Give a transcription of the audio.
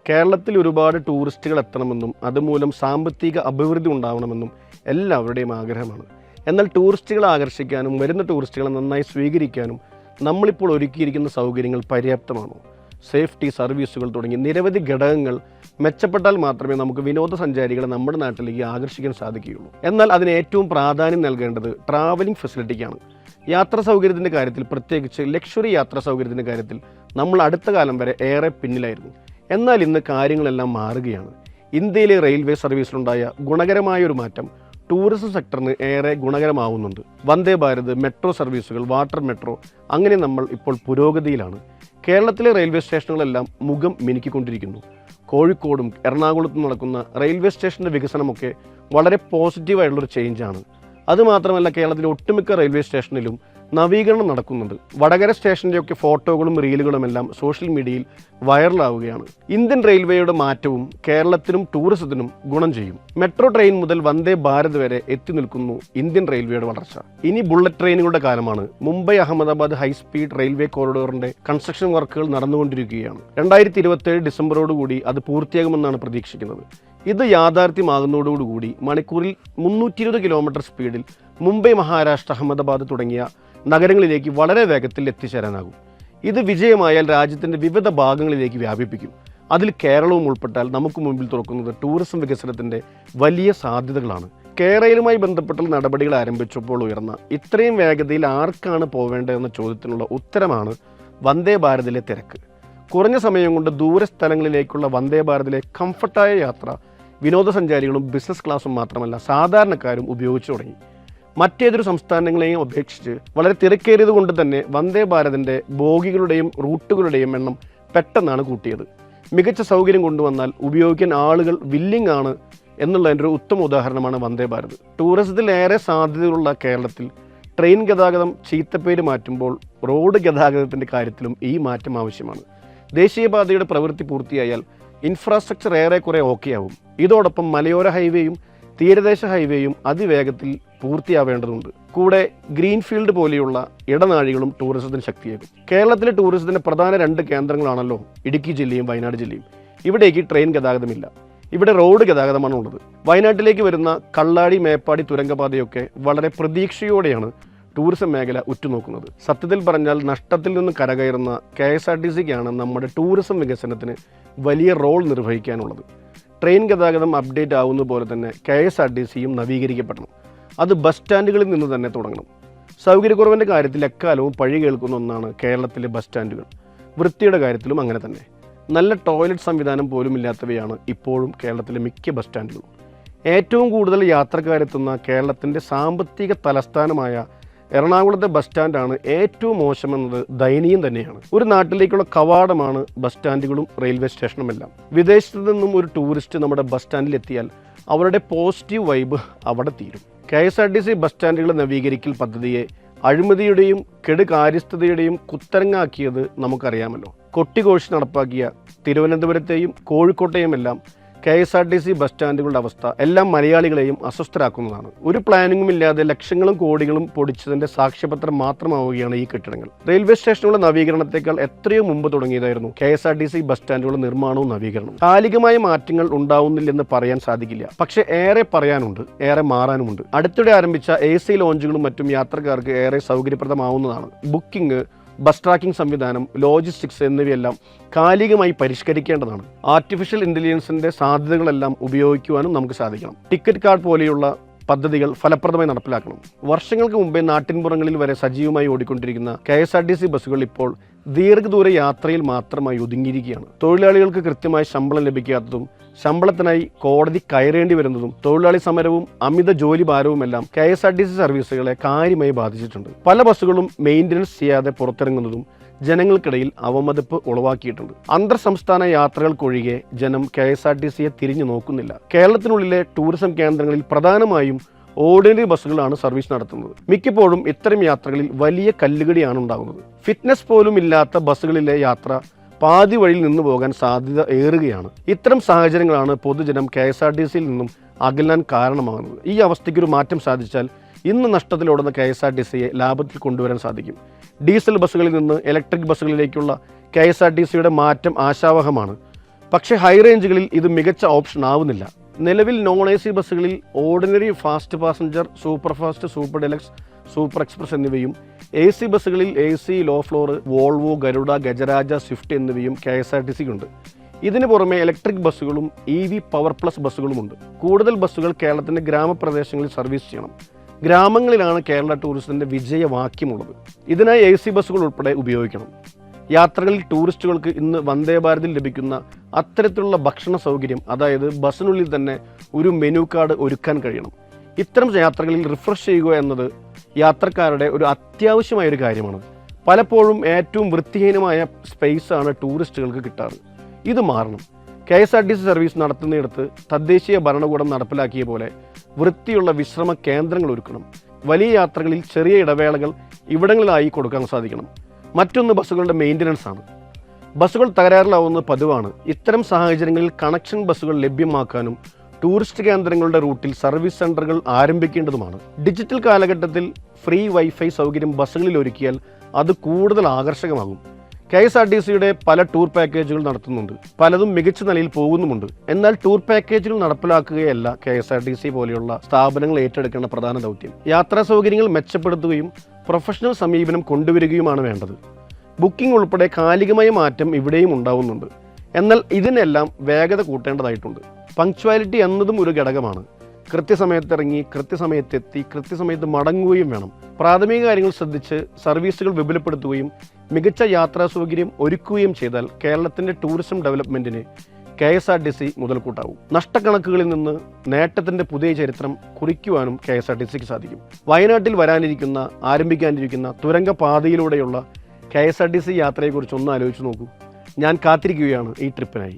കേരളത്തിൽ ഒരുപാട് ടൂറിസ്റ്റുകൾ എത്തണമെന്നും അതുമൂലം സാമ്പത്തിക അഭിവൃദ്ധി ഉണ്ടാവണമെന്നും എല്ലാവരുടെയും ആഗ്രഹമാണ്. എന്നാൽ ടൂറിസ്റ്റുകളെ ആകർഷിക്കാനും വരുന്ന ടൂറിസ്റ്റുകളെ നന്നായി സ്വീകരിക്കാനും നമ്മളിപ്പോൾ ഒരുക്കിയിരിക്കുന്ന സൗകര്യങ്ങൾ പര്യാപ്തമാണോ? സേഫ്റ്റി, സർവീസുകൾ തുടങ്ങി നിരവധി ഘടകങ്ങൾ മെച്ചപ്പെട്ടാൽ മാത്രമേ നമുക്ക് വിനോദസഞ്ചാരികളെ നമ്മുടെ നാട്ടിലേക്ക് ആകർഷിക്കാൻ സാധിക്കുകയുള്ളൂ. എന്നാൽ അതിന് ഏറ്റവും പ്രാധാന്യം നൽകേണ്ടത് ട്രാവലിംഗ് ഫെസിലിറ്റിക്കാണ്. യാത്രാ സൗകര്യത്തിൻ്റെ കാര്യത്തിൽ, പ്രത്യേകിച്ച് ലക്ഷറി യാത്രാ സൗകര്യത്തിൻ്റെ കാര്യത്തിൽ നമ്മൾ അടുത്ത കാലം വരെ ഏറെ പിന്നിലായിരുന്നു. എന്നാൽ ഇന്ന് കാര്യങ്ങളെല്ലാം മാറുകയാണ്. ഇന്ത്യയിലെ റെയിൽവേ സർവീസിലുണ്ടായ ഗുണകരമായ ഒരു മാറ്റം ടൂറിസം സെക്ടറിന് ഏറെ ഗുണകരമാവുന്നുണ്ട്. വന്ദേ ഭാരത്, മെട്രോ സർവീസുകൾ, വാട്ടർ മെട്രോ, അങ്ങനെ നമ്മൾ ഇപ്പോൾ പുരോഗതിയിലാണ്. കേരളത്തിലെ റെയിൽവേ സ്റ്റേഷനുകളെല്ലാം മുഖം മിനുക്കിക്കൊണ്ടിരിക്കുന്നു. കോഴിക്കോടും എറണാകുളത്തും നടക്കുന്ന റെയിൽവേ സ്റ്റേഷൻ്റെ വികസനമൊക്കെ വളരെ പോസിറ്റീവായിട്ടുള്ളൊരു ചേഞ്ചാണ്. അതുമാത്രമല്ല, കേരളത്തിലെ ഒട്ടുമിക്ക റെയിൽവേ സ്റ്റേഷനിലും നവീകരണം നടക്കുന്നുണ്ട്. വടകര സ്റ്റേഷൻ്റെയൊക്കെ ഫോട്ടോകളും റീലുകളും എല്ലാം സോഷ്യൽ മീഡിയയിൽ വൈറലാവുകയാണ്. ഇന്ത്യൻ റെയിൽവേയുടെ മാറ്റവും കേരളത്തിനും ടൂറിസത്തിനും ഗുണം ചെയ്യും. മെട്രോ ട്രെയിൻ മുതൽ വന്ദേ ഭാരത് വരെ എത്തി നിൽക്കുന്നു ഇന്ത്യൻ റെയിൽവേയുടെ വളർച്ച. ഇനി ബുള്ളറ്റ് ട്രെയിനുകളുടെ കാലമാണ്. മുംബൈ അഹമ്മദാബാദ് ഹൈസ്പീഡ് റെയിൽവേ കോറിഡോറിന്റെ കൺസ്ട്രക്ഷൻ വർക്കുകൾ നടന്നുകൊണ്ടിരിക്കുകയാണ്. 2027 ഡിസംബറോടുകൂടി അത് പൂർത്തിയാകുമെന്നാണ് പ്രതീക്ഷിക്കുന്നത്. ഇത് യാഥാർത്ഥ്യമാകുന്നതോടുകൂടി മണിക്കൂറിൽ 320 കിലോമീറ്റർ സ്പീഡിൽ മുംബൈ, മഹാരാഷ്ട്ര, അഹമ്മദാബാദ് തുടങ്ങിയ നഗരങ്ങളിലേക്ക് വളരെ വേഗത്തിൽ എത്തിച്ചേരാനാകും. ഇത് വിജയമായാൽ രാജ്യത്തിൻ്റെ വിവിധ ഭാഗങ്ങളിലേക്ക് വ്യാപിപ്പിക്കും. അതിൽ കേരളവും ഉൾപ്പെട്ടാൽ നമുക്ക് മുമ്പിൽ തുറക്കുന്നത് ടൂറിസം വികസനത്തിൻ്റെ വലിയ സാധ്യതകളാണ്. കേരളവുമായി ബന്ധപ്പെട്ട നടപടികൾ ആരംഭിച്ചപ്പോൾ ഉയർന്ന ഇത്രയും വേഗതയിൽ ആർക്കാണ് പോവേണ്ടതെന്ന ചോദ്യത്തിനുള്ള ഉത്തരമാണ് വന്ദേ ഭാരതിലെ തിരക്ക്. കുറഞ്ഞ സമയം കൊണ്ട് ദൂരസ്ഥലങ്ങളിലേക്കുള്ള വന്ദേ ഭാരതിലെ കംഫർട്ടായ യാത്ര വിനോദസഞ്ചാരികളും ബിസിനസ് ക്ലാസ്സും മാത്രമല്ല സാധാരണക്കാരും ഉപയോഗിച്ചു തുടങ്ങി. മറ്റേതൊരു സംസ്ഥാനങ്ങളെയും അപേക്ഷിച്ച് വളരെ തിരക്കേറിയത് കൊണ്ട് തന്നെ വന്ദേ ഭാരതിൻ്റെ ബോഗികളുടെയും റൂട്ടുകളുടെയും എണ്ണം പെട്ടെന്നാണ് കൂട്ടിയത്. മികച്ച സൗകര്യം കൊണ്ടുവന്നാൽ ഉപയോഗിക്കാൻ ആളുകൾ വില്ലിംഗ് ആണ് എന്നുള്ളതിൻ്റെ ഒരു ഉത്തമ ഉദാഹരണമാണ് വന്ദേ ഭാരത്. ടൂറിസത്തിൽ ഏറെ സാധ്യതകളുള്ള കേരളത്തിൽ ട്രെയിൻ ഗതാഗതം ചീത്തപ്പേര് മാറ്റുമ്പോൾ റോഡ് ഗതാഗതത്തിൻ്റെ കാര്യത്തിലും ഈ മാറ്റം ആവശ്യമാണ്. ദേശീയപാതയുടെ പ്രവൃത്തി പൂർത്തിയായാൽ ഇൻഫ്രാസ്ട്രക്ചർ ഏറെക്കുറെ ഓക്കെയാവും. ഇതോടൊപ്പം മലയോര ഹൈവേയും തീരദേശ ഹൈവേയും അതിവേഗത്തിൽ പൂർത്തിയാവേണ്ടതുണ്ട്. കൂടെ ഗ്രീൻഫീൽഡ് പോലെയുള്ള ഇടനാഴികളും ടൂറിസത്തിന് ശക്തിയേകും. കേരളത്തിലെ ടൂറിസത്തിൻ്റെ പ്രധാന 2 കേന്ദ്രങ്ങളാണല്ലോ ഇടുക്കി ജില്ലയും വയനാട് ജില്ലയും. ഇവിടേക്ക് ട്രെയിൻ ഗതാഗതമില്ല, ഇവിടെ റോഡ് ഗതാഗതമാണ് ഉള്ളത്. വയനാട്ടിലേക്ക് വരുന്ന കള്ളാടി, മേപ്പാടി തുരങ്കപാതയൊക്കെ വളരെ പ്രതീക്ഷയോടെയാണ് ടൂറിസം മേഖല ഉറ്റുനോക്കുന്നത്. സത്യത്തിൽ പറഞ്ഞാൽ നഷ്ടത്തിൽ നിന്ന് കരകയറുന്ന KSRTCക്കാണ് നമ്മുടെ ടൂറിസം വികസനത്തിന് വലിയ റോൾ നിർവഹിക്കാനുള്ളത്. ട്രെയിൻ ഗതാഗതം അപ്ഡേറ്റ് ആവുന്ന പോലെ തന്നെ KSRTCയും നവീകരിക്കപ്പെടണം. അത് ബസ് സ്റ്റാൻഡുകളിൽ നിന്ന് തന്നെ തുടങ്ങണം. സൗകര്യക്കുറവിൻ്റെ കാര്യത്തിൽ എക്കാലവും പഴി കേൾക്കുന്ന ഒന്നാണ് കേരളത്തിലെ ബസ് സ്റ്റാൻഡുകൾ. വൃത്തിയുടെ കാര്യത്തിലും അങ്ങനെ തന്നെ. നല്ല ടോയ്ലറ്റ് സംവിധാനം പോലും ഇല്ലാത്തവയാണ് ഇപ്പോഴും കേരളത്തിലെ മിക്ക ബസ് സ്റ്റാൻഡുകളും. ഏറ്റവും കൂടുതൽ യാത്രക്കാരെത്തുന്ന കേരളത്തിൻ്റെ സാമ്പത്തിക തലസ്ഥാനമായ എറണാകുളത്തെ ബസ് സ്റ്റാൻഡാണ് ഏറ്റവും മോശമെന്നത് ദയനീയം തന്നെയാണ്. ഒരു നാട്ടിലേക്കുള്ള കവാടമാണ് ബസ് സ്റ്റാൻഡുകളും റെയിൽവേ സ്റ്റേഷനുമെല്ലാം. വിദേശത്തു നിന്നും ഒരു ടൂറിസ്റ്റ് നമ്മുടെ ബസ് സ്റ്റാൻഡിൽ എത്തിയാൽ അവരുടെ പോസിറ്റീവ് വൈബ് അവിടെ തീരും. KSRTC ബസ് സ്റ്റാൻഡുകളെ നവീകരിക്കൽ പദ്ധതിയെ അഴിമതിയുടെയും കെടുകാര്യസ്ഥതയുടെയും കുത്തരങ്ങാക്കിയത് നമുക്കറിയാമല്ലോ. കൊട്ടിഘോഷി നടപ്പാക്കിയ തിരുവനന്തപുരത്തെയും കോഴിക്കോട്ടെയും എല്ലാം KSRTC ബസ് സ്റ്റാൻഡുകളുടെ അവസ്ഥ എല്ലാം മലയാളികളെയും അസ്വസ്ഥരാക്കുന്നതാണ്. ഒരു പ്ലാനിങ്ങും ഇല്ലാതെ ലക്ഷങ്ങളും കോടികളും പൊടിച്ചതിൻ്റെ സാക്ഷ്യപത്രം മാത്രമാവുകയാണ് ഈ കെട്ടിടങ്ങൾ. റെയിൽവേ സ്റ്റേഷനുകളുടെ നവീകരണത്തെക്കാൾ എത്രയോ മുമ്പ് തുടങ്ങിയതായിരുന്നു KSRTC ബസ് സ്റ്റാൻഡുകളുടെ നിർമ്മാണവും നവീകരണവും. കാലികമായ മാറ്റങ്ങൾ ഉണ്ടാവുന്നില്ലെന്ന് പറയാൻ സാധിക്കില്ല. പക്ഷേ ഏറെ പറയാനുണ്ട്, ഏറെ മാറാനുമുണ്ട്. അടുത്തിടെ ആരംഭിച്ച AC ലോഞ്ചുകളും മറ്റും യാത്രക്കാർക്ക് ഏറെ സൗകര്യപ്രദമാവുന്നതാണ്. ബുക്കിംഗ്, ബസ് ട്രാക്കിംഗ് സംവിധാനം, ലോജിസ്റ്റിക്സ് എന്നിവയെല്ലാം കാലികമായി പരിഷ്കരിക്കേണ്ടതാണ്. ആർട്ടിഫിഷ്യൽ ഇൻ്റലിജൻസിൻ്റെ സാധ്യതകളെല്ലാം ഉപയോഗിക്കുവാനും നമുക്ക് സാധിക്കണം. ടിക്കറ്റ് കാർഡ് പോലെയുള്ള പദ്ധതികൾ ഫലപ്രദമായി നടപ്പിലാക്കണം. വർഷങ്ങൾക്ക് മുമ്പേ നാട്ടിൻപുറങ്ങളിൽ വരെ സജീവമായി ഓടിക്കൊണ്ടിരിക്കുന്ന KSRTC ബസ്സുകൾ ഇപ്പോൾ ദീർഘദൂര യാത്രയിൽ മാത്രമായി ഒതുങ്ങിയിരിക്കുകയാണ്. തൊഴിലാളികൾക്ക് കൃത്യമായ ശമ്പളം ലഭിക്കാത്തതും ശമ്പളത്തിനായി കോടതി കയറേണ്ടി വരുന്നതും തൊഴിലാളി സമരവും അമിത ജോലി ഭാരവുമെല്ലാം KSRTC സർവീസുകളെ കാര്യമായി ബാധിച്ചിട്ടുണ്ട്. പല ബസ്സുകളും മെയിൻ്റനൻസ് ചെയ്യാതെ പുറത്തിറങ്ങുന്നതും ജനങ്ങൾക്കിടയിൽ അവമതിപ്പ് ഉളവാക്കിയിട്ടുണ്ട്. അന്തർ സംസ്ഥാന യാത്രകൾക്കൊഴികെ ജനം KSRTCയെ തിരിഞ്ഞു നോക്കുന്നില്ല. കേരളത്തിനുള്ളിലെ ടൂറിസം കേന്ദ്രങ്ങളിൽ പ്രധാനമായും ഓർഡിനറി ബസ്സുകളാണ് സർവീസ് നടത്തുന്നത്. മിക്കപ്പോഴും ഇത്തരം യാത്രകളിൽ വലിയ കല്ലുകടിയാണ് ഉണ്ടാകുന്നത്. ഫിറ്റ്നസ് പോലും ഇല്ലാത്ത ബസ്സുകളിലെ യാത്ര പാതി വഴിയിൽ നിന്ന് പോകാൻ സാധ്യത ഏറുകയാണ്. ഇത്തരം സാഹചര്യങ്ങളാണ് പൊതുജനം KSRTCയിൽ നിന്നും അകലാൻ കാരണമാകുന്നത്. ഈ അവസ്ഥയ്ക്കൊരു മാറ്റം സാധിച്ചാൽ ഇന്ന് നഷ്ടത്തിലോടുന്ന KSRTCയെ ലാഭത്തിൽ കൊണ്ടുവരാൻ സാധിക്കും. ഡീസൽ ബസ്സുകളിൽ നിന്ന് ഇലക്ട്രിക് ബസ്സുകളിലേക്കുള്ള KSRTCയുടെ മാറ്റം ആശാവഹമാണ്. പക്ഷേ ഹൈ റേഞ്ചുകളിൽ ഇത് മികച്ച ഓപ്ഷൻ ആവുന്നില്ല. നിലവിൽ നോൺ AC ബസ്സുകളിൽ ordinary, fast passenger, super fast, super deluxe, super express എന്നിവയും AC ബസ്സുകളിൽ AC, low floor, Volvo, Garuda, Gajaraja, Swift എന്നിവയും KSRTCക്കുണ്ട്. ഇതിന് പുറമെ ഇലക്ട്രിക് ബസ്സുകളും EV പവർ പ്ലസ് ബസ്സുകളുമുണ്ട്. കൂടുതൽ ബസ്സുകൾ കേരളത്തിൻ്റെ ഗ്രാമപ്രദേശങ്ങളിൽ സർവീസ് ചെയ്യണം. ഗ്രാമങ്ങളിലാണ് കേരള ടൂറിസത്തിൻ്റെ വിജയവാക്യമുള്ളത്. ഇതിനായി AC ബസ്സുകൾ ഉൾപ്പെടെ ഉപയോഗിക്കണം. യാത്രകളിൽ ടൂറിസ്റ്റുകൾക്ക് ഇന്ന് വന്ദേ ഭാരതിൽ ലഭിക്കുന്ന അത്തരത്തിലുള്ള ഭക്ഷണ സൗകര്യം, അതായത് ബസ്സിനുള്ളിൽ തന്നെ ഒരു മെനു കാർഡ് ഒരുക്കാൻ കഴിയണം. ഇത്തരം യാത്രകളിൽ റിഫ്രഷ് ചെയ്യുക എന്നത് യാത്രക്കാരുടെ ഒരു അത്യാവശ്യമായൊരു കാര്യമാണ്. പലപ്പോഴും ഏറ്റവും വൃത്തിഹീനമായ സ്പേസാണ് ടൂറിസ്റ്റുകൾക്ക് കിട്ടാറ്. ഇത് മാറണം. KSRTC സർവീസ് നടത്തുന്നിടത്ത് തദ്ദേശീയ ഭരണകൂടം നടപ്പിലാക്കിയ പോലെ വൃത്തിയുള്ള വിശ്രമ കേന്ദ്രങ്ങൾ ഒരുക്കണം. വലിയ യാത്രകളിൽ ചെറിയ ഇടവേളകൾ ഇവിടങ്ങളിലായി കൊടുക്കാൻ സാധിക്കണം. മറ്റൊന്ന് ബസ്സുകളുടെ മെയിൻ്റനൻസ് ആണ്. ബസ്സുകൾ തകരാറിലാവുന്നത് പതിവാണ്. ഇത്തരം സാഹചര്യങ്ങളിൽ കണക്ഷൻ ബസ്സുകൾ ലഭ്യമാക്കാനും ടൂറിസ്റ്റ് കേന്ദ്രങ്ങളുടെ റൂട്ടിൽ സർവീസ് സെൻ്ററുകൾ ആരംഭിക്കേണ്ടതുമാണ്. ഡിജിറ്റൽ കാലഘട്ടത്തിൽ ഫ്രീ വൈഫൈ സൗകര്യം ബസ്സുകളിൽ ഒരുക്കിയാൽ അത് കൂടുതൽ ആകർഷകമാകും. KSRTCയുടെ പല ടൂർ പാക്കേജുകൾ നടത്തുന്നുണ്ട്. പലതും മികച്ച നിലയിൽ പോകുന്നുമുണ്ട്. എന്നാൽ ടൂർ പാക്കേജുകൾ നടപ്പിലാക്കുകയല്ല KSRTC പോലെയുള്ള സ്ഥാപനങ്ങൾ ഏറ്റെടുക്കേണ്ട പ്രധാന ദൗത്യം. യാത്രാ സൗകര്യങ്ങൾ മെച്ചപ്പെടുത്തുകയും പ്രൊഫഷണൽ സമീപനം കൊണ്ടുവരികയുമാണ് വേണ്ടത്. ബുക്കിംഗ് ഉൾപ്പെടെ കാലികമായ മാറ്റം ഇവിടെയും ഉണ്ടാവുന്നുണ്ട്. എന്നാൽ ഇതിനെല്ലാം വേഗത കൂട്ടേണ്ടതായിട്ടുണ്ട്. പങ്ക്ച്വാലിറ്റി എന്നതും ഒരു ഘടകമാണ്. കൃത്യസമയത്ത് ഇറങ്ങി, കൃത്യസമയത്തെത്തി, കൃത്യസമയത്ത് മടങ്ങുകയും വേണം. പ്രാഥമിക കാര്യങ്ങൾ ശ്രദ്ധിച്ച് സർവീസുകൾ വിപുലപ്പെടുത്തുകയും മികച്ച യാത്രാ സൗകര്യം ഒരുക്കുകയും ചെയ്താൽ കേരളത്തിൻ്റെ ടൂറിസം ഡെവലപ്മെൻറ്റിന് KSRTC മുതൽക്കൂട്ടാവും. നഷ്ടക്കണക്കുകളിൽ നിന്ന് നേട്ടത്തിൻ്റെ പുതിയ ചരിത്രം കുറിക്കുവാനും KSRTCക്ക് സാധിക്കും. വയനാട്ടിൽ ആരംഭിക്കാനിരിക്കുന്ന തുരങ്ക പാതയിലൂടെയുള്ള KSRTC യാത്രയെക്കുറിച്ച് ഒന്ന് ആലോചിച്ച് നോക്കൂ. ഞാൻ കാത്തിരിക്കുകയാണ് ഈ ട്രിപ്പിനായി.